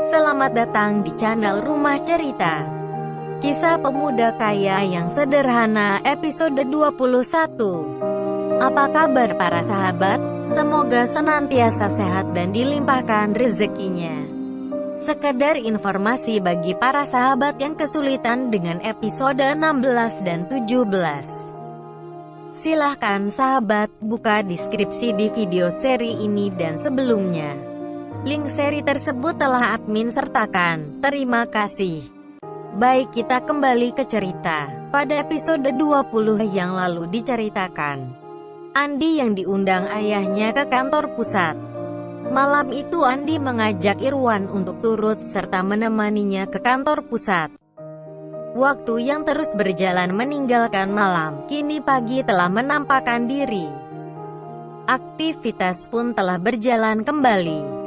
Selamat datang di channel Rumah Cerita. Kisah pemuda kaya yang sederhana, episode 21. Apa kabar para sahabat? Semoga senantiasa sehat dan dilimpahkan rezekinya. Sekedar informasi bagi para sahabat yang kesulitan dengan episode 16 dan 17. Silahkan sahabat buka deskripsi di video seri ini dan sebelumnya. Link seri tersebut telah admin sertakan. Terima kasih. Baik, kita kembali ke cerita. Pada episode 20 yang lalu diceritakan, Andi yang diundang ayahnya ke kantor pusat. Malam itu Andi mengajak Irwan untuk turut serta menemaninya ke kantor pusat. Waktu yang terus berjalan meninggalkan malam, kini pagi telah menampakkan diri. Aktivitas pun telah berjalan kembali.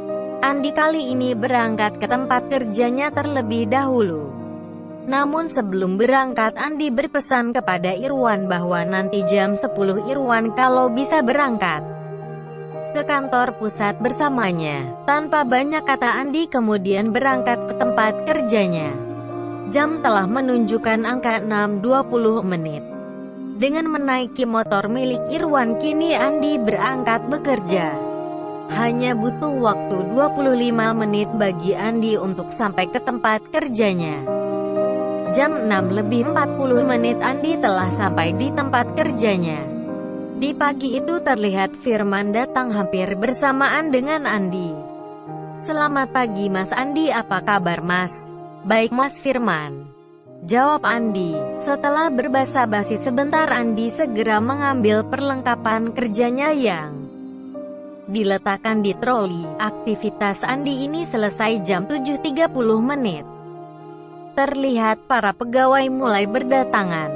Andi kali ini berangkat ke tempat kerjanya terlebih dahulu. Namun sebelum berangkat, Andi berpesan kepada Irwan bahwa nanti jam 10 Irwan kalau bisa berangkat ke kantor pusat bersamanya. Tanpa banyak kata Andi kemudian berangkat ke tempat kerjanya. Jam telah menunjukkan angka 6.20 menit. Dengan menaiki motor milik Irwan, kini Andi berangkat bekerja. Hanya butuh waktu 25 menit bagi Andi untuk sampai ke tempat kerjanya. Jam 6.40 menit Andi telah sampai di tempat kerjanya. Di pagi itu terlihat Firman datang hampir bersamaan dengan Andi. "Selamat pagi Mas Andi, apa kabar Mas?" "Baik Mas Firman," jawab Andi. Setelah berbasa-basi sebentar, Andi segera mengambil perlengkapan kerjanya yang diletakkan di troli. Aktivitas Andi ini selesai jam 7.30 menit. Terlihat para pegawai mulai berdatangan.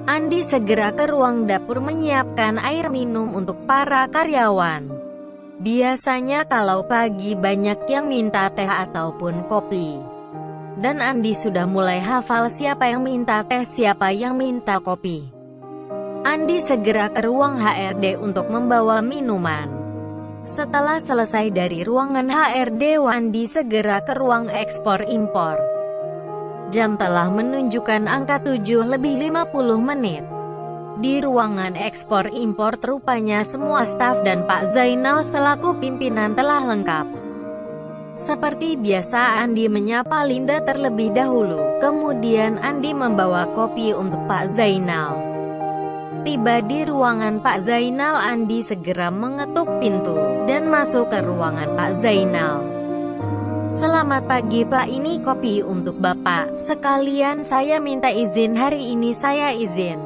Andi segera ke ruang dapur menyiapkan air minum untuk para karyawan. Biasanya kalau pagi banyak yang minta teh ataupun kopi. Dan Andi sudah mulai hafal siapa yang minta teh, siapa yang minta kopi. Andi segera ke ruang HRD untuk membawa minuman. Setelah selesai dari ruangan HRD, Andi segera ke ruang ekspor-impor. Jam telah menunjukkan angka 7.50 menit. Di ruangan ekspor-impor rupanya semua staf dan Pak Zainal selaku pimpinan telah lengkap. Seperti biasa, Andi menyapa Linda terlebih dahulu. Kemudian Andi membawa kopi untuk Pak Zainal. Tiba di ruangan Pak Zainal, Andi segera mengetuk pintu dan masuk ke ruangan Pak Zainal. "Selamat pagi Pak, ini kopi untuk Bapak. Sekalian saya minta izin, hari ini saya izin.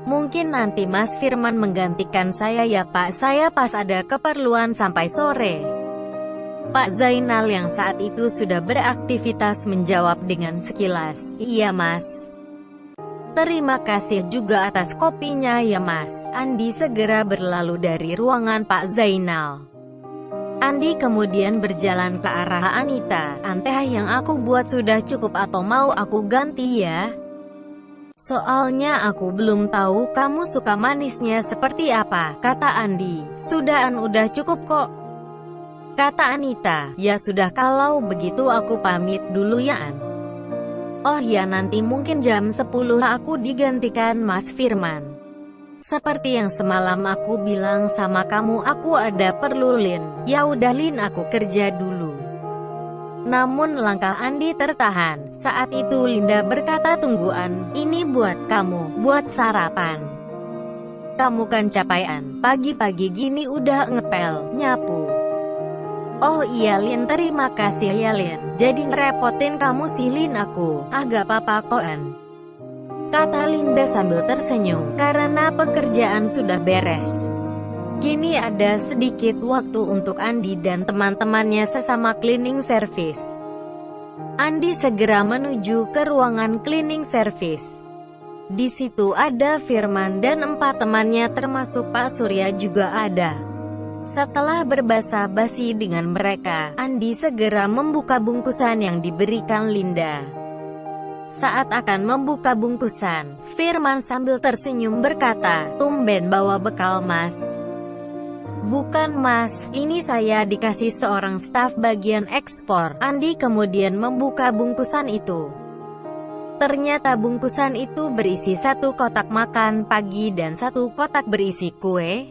Mungkin nanti Mas Firman menggantikan saya ya Pak, saya pas ada keperluan sampai sore." Pak Zainal yang saat itu sudah beraktivitas menjawab dengan sekilas, "Iya Mas. Terima kasih juga atas kopinya ya Mas." Andi segera berlalu dari ruangan Pak Zainal. Andi kemudian berjalan ke arah Anita. "Teh yang aku buat sudah cukup atau mau aku ganti ya? Soalnya aku belum tahu kamu suka manisnya seperti apa," kata Andi. Udah cukup kok," kata Anita. "Ya sudah, kalau begitu aku pamit dulu ya An." "Oh ya, nanti mungkin jam 10 aku digantikan Mas Firman. Seperti yang semalam aku bilang sama kamu, aku ada perlu Lin." "Ya udah Lin, aku kerja dulu." Namun langkah Andi tertahan. Saat itu Linda berkata, "Tunggu An, ini buat kamu, buat sarapan. Kamu kan capaian, pagi-pagi gini udah ngepel, nyapu." "Oh iya Lin, terima kasih ya Lin. Jadi ngerepotin kamu sih Lin." "Aku agak apa-apa kok An," kata Linda sambil tersenyum, karena pekerjaan sudah beres. Kini ada sedikit waktu untuk Andi dan teman-temannya sesama cleaning service. Andi segera menuju ke ruangan cleaning service. Di situ ada Firman dan 4 temannya termasuk Pak Surya juga ada. Setelah berbasa-basi dengan mereka, Andi segera membuka bungkusan yang diberikan Linda. Saat akan membuka bungkusan, Firman sambil tersenyum berkata, "Tumben bawa bekal Mas." Bukan mas, ini saya dikasih seorang staf bagian ekspor. Andi kemudian membuka bungkusan itu. Ternyata bungkusan itu berisi satu kotak makan pagi dan satu kotak berisi kue.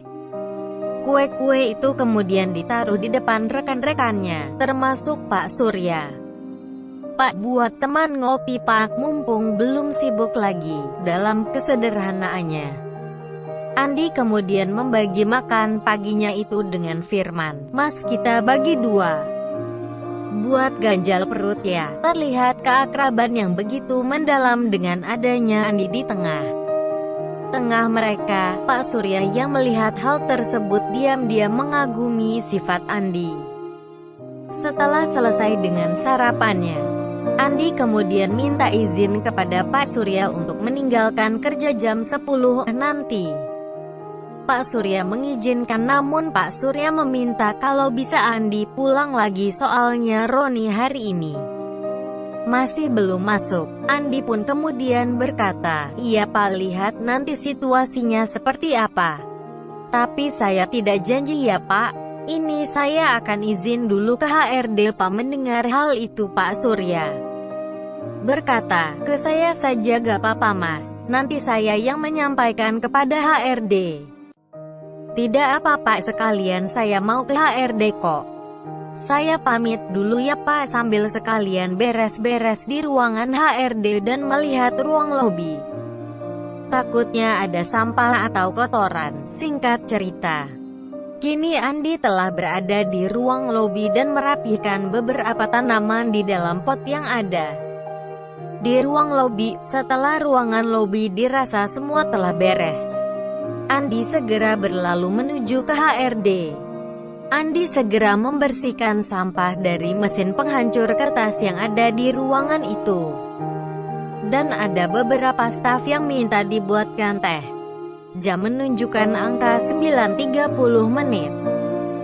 Kue-kue itu kemudian ditaruh di depan rekan-rekannya, termasuk Pak Surya. Pak, buat teman ngopi Pak, mumpung belum sibuk lagi. Dalam kesederhanaannya, Andi kemudian membagi makan paginya itu dengan firman, "Mas, kita bagi dua. Buat ganjal perut ya." Terlihat keakraban yang begitu mendalam dengan adanya Andi di tengah mereka. Pak Surya yang melihat hal tersebut diam-diam mengagumi sifat Andi. Setelah selesai dengan sarapannya, Andi kemudian minta izin kepada Pak Surya untuk meninggalkan kerja jam 10 nanti. Pak Surya mengizinkan, namun Pak Surya meminta kalau bisa Andi pulang lagi soalnya Roni hari ini masih belum masuk. Andi pun kemudian berkata, "Iya Pak, lihat nanti situasinya seperti apa. Tapi saya tidak janji ya Pak. Ini saya akan izin dulu ke HRD Pak." Mendengar hal itu Pak Surya berkata, "Ke saya saja gak apa-apa Mas. Nanti saya yang menyampaikan kepada HRD." "Tidak apa-apa, sekalian saya mau ke HRD kok. Saya pamit dulu ya Pak," sambil sekalian beres-beres di ruangan HRD dan melihat ruang lobi. Takutnya ada sampah atau kotoran. Singkat cerita, kini Andi telah berada di ruang lobi dan merapikan beberapa tanaman di dalam pot yang ada di ruang lobi. Setelah ruangan lobi dirasa semua telah beres, Andi segera berlalu menuju ke HRD. Andi segera membersihkan sampah dari mesin penghancur kertas yang ada di ruangan itu. Dan ada beberapa staf yang minta dibuatkan teh. Jam menunjukkan angka 9.30 menit.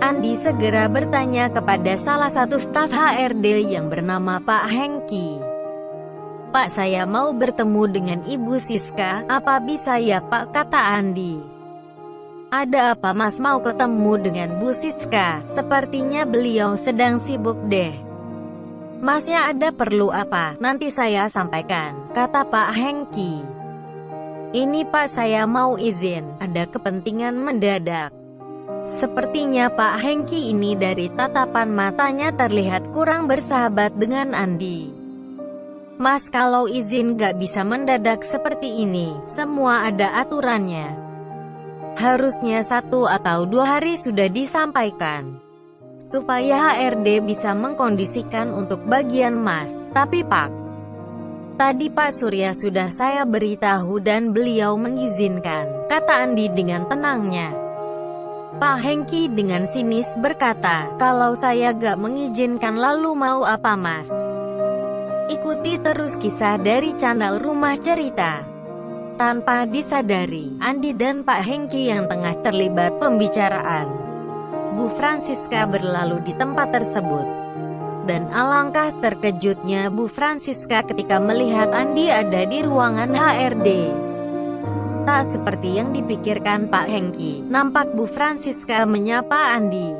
Andi segera bertanya kepada salah satu staf HRD yang bernama Pak Hengki. "Pak, saya mau bertemu dengan Ibu Siska, apa bisa ya Pak?" kata Andi. "Ada apa Mas mau ketemu dengan Bu Siska? Sepertinya beliau sedang sibuk deh." "Masnya ada perlu apa? Nanti saya sampaikan," kata Pak Hengki. "Ini Pak, saya mau izin, ada kepentingan mendadak." Sepertinya Pak Hengki ini dari tatapan matanya terlihat kurang bersahabat dengan Andi. "Mas, kalau izin gak bisa mendadak seperti ini, semua ada aturannya. Harusnya 1 atau 2 hari sudah disampaikan, supaya HRD bisa mengkondisikan untuk bagian Mas. Tapi Pak, tadi Pak Surya sudah saya beritahu dan beliau mengizinkan," kata Andi dengan tenangnya. Pak Hengki dengan sinis berkata, "Kalau saya gak mengizinkan lalu mau apa Mas?" Ikuti terus kisah dari channel Rumah Cerita. Tanpa disadari, Andi dan Pak Hengki yang tengah terlibat pembicaraan, Bu Francisca berlalu di tempat tersebut. Dan alangkah terkejutnya Bu Francisca ketika melihat Andi ada di ruangan HRD. Tak seperti yang dipikirkan Pak Hengki, nampak Bu Francisca menyapa Andi.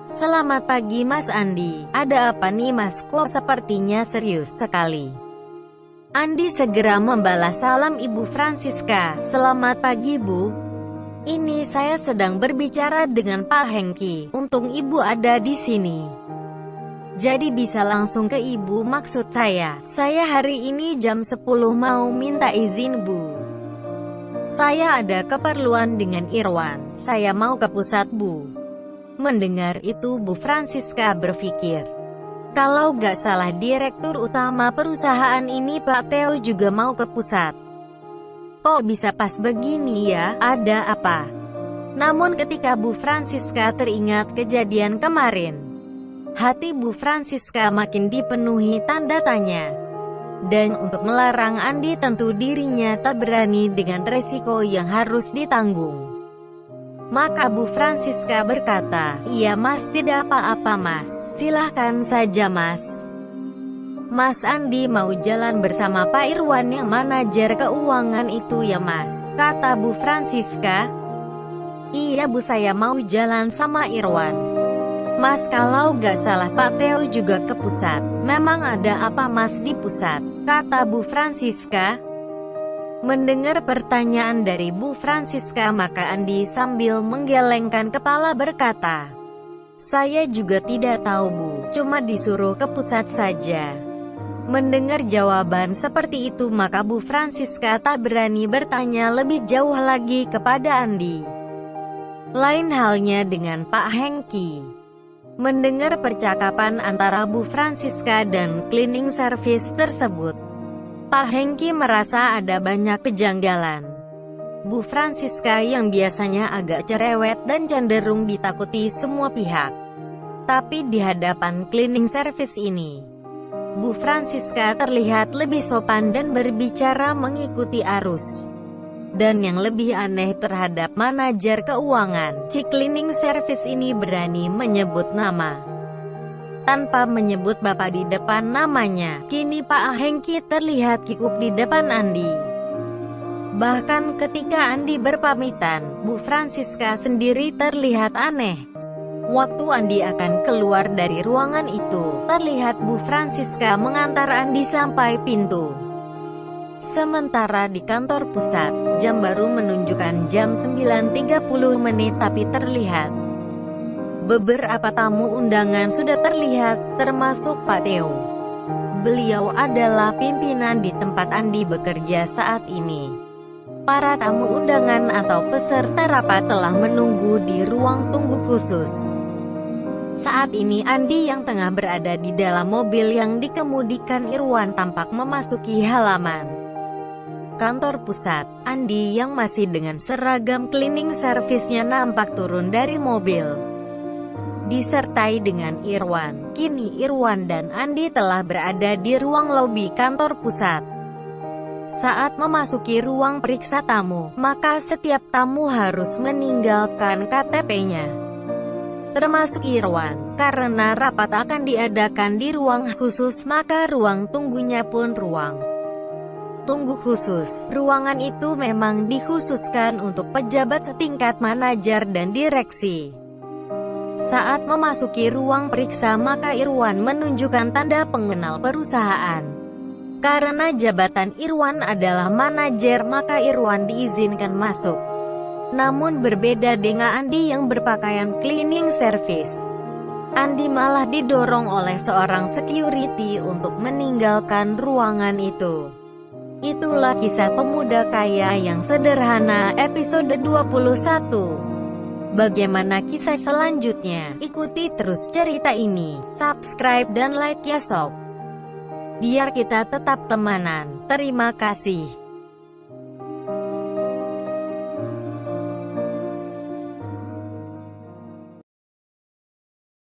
"Selamat pagi Mas Andi, ada apa nih Mas, kok sepertinya serius sekali?" Andi segera membalas salam Ibu Francisca. "Selamat pagi Bu. Ini saya sedang berbicara dengan Pak Hengki. Untung Ibu ada di sini. Jadi bisa langsung ke Ibu. Maksud saya hari ini jam 10 mau minta izin Bu. Saya ada keperluan dengan Irwan. Saya mau ke pusat Bu." Mendengar itu Bu Francisca berpikir, kalau gak salah direktur utama perusahaan ini Pak Theo juga mau ke pusat. Kok bisa pas begini ya, ada apa? Namun ketika Bu Francisca teringat kejadian kemarin, hati Bu Francisca makin dipenuhi tanda tanya. Dan untuk melarang Andi tentu dirinya tak berani dengan resiko yang harus ditanggung. Maka Bu Francisca berkata, "Iya Mas, tidak apa-apa Mas, silahkan saja Mas. Mas Andi mau jalan bersama Pak Irwan yang manajer keuangan itu ya Mas," kata Bu Francisca. Iya bu, saya mau jalan sama Irwan. Mas, kalau gak salah Pak Theo juga ke pusat. Memang ada apa mas di pusat? Kata Bu Francisca. Mendengar pertanyaan dari Bu Francisca, maka Andi sambil menggelengkan kepala berkata, saya juga tidak tahu Bu, cuma disuruh ke pusat saja. Mendengar jawaban seperti itu, maka Bu Francisca tak berani bertanya lebih jauh lagi kepada Andi. Lain halnya dengan Pak Hengki. Mendengar percakapan antara Bu Francisca dan cleaning service tersebut, Pak Hengki merasa ada banyak kejanggalan. Bu Francisca yang biasanya agak cerewet dan cenderung ditakuti semua pihak, tapi di hadapan cleaning service ini, Bu Francisca terlihat lebih sopan dan berbicara mengikuti arus. Dan yang lebih aneh, terhadap manajer keuangan, si cleaning service ini berani menyebut nama. Tanpa menyebut bapak di depan namanya, kini Pak Hengki terlihat kikuk di depan Andi. Bahkan ketika Andi berpamitan, Bu Francisca sendiri terlihat aneh. Waktu Andi akan keluar dari ruangan itu, terlihat Bu Francisca mengantar Andi sampai pintu. Sementara di kantor pusat, jam baru menunjukkan jam 9.30 menit, tapi terlihat beberapa tamu undangan sudah terlihat, termasuk Pak Theo. Beliau adalah pimpinan di tempat Andi bekerja saat ini. Para tamu undangan atau peserta rapat telah menunggu di ruang tunggu khusus. Saat ini Andi yang tengah berada di dalam mobil yang dikemudikan Irwan tampak memasuki halaman kantor pusat. Andi yang masih dengan seragam cleaning service-nya nampak turun dari mobil, disertai dengan Irwan. Kini Irwan dan Andi telah berada di ruang lobi kantor pusat. Saat memasuki ruang periksa tamu, maka setiap tamu harus meninggalkan KTP-nya, termasuk Irwan. Karena rapat akan diadakan di ruang khusus, maka ruang tunggunya pun ruang tunggu khusus. Ruangan itu memang dikhususkan untuk pejabat setingkat manajer dan direksi. Saat memasuki ruang periksa, maka Irwan menunjukkan tanda pengenal perusahaan. Karena jabatan Irwan adalah manajer, maka Irwan diizinkan masuk. Namun berbeda dengan Andi yang berpakaian cleaning service, Andi malah didorong oleh seorang security untuk meninggalkan ruangan itu. Itulah kisah pemuda kaya yang sederhana, episode 21. Bagaimana kisah selanjutnya? Ikuti terus cerita ini, subscribe dan like ya sob, biar kita tetap temanan. Terima kasih.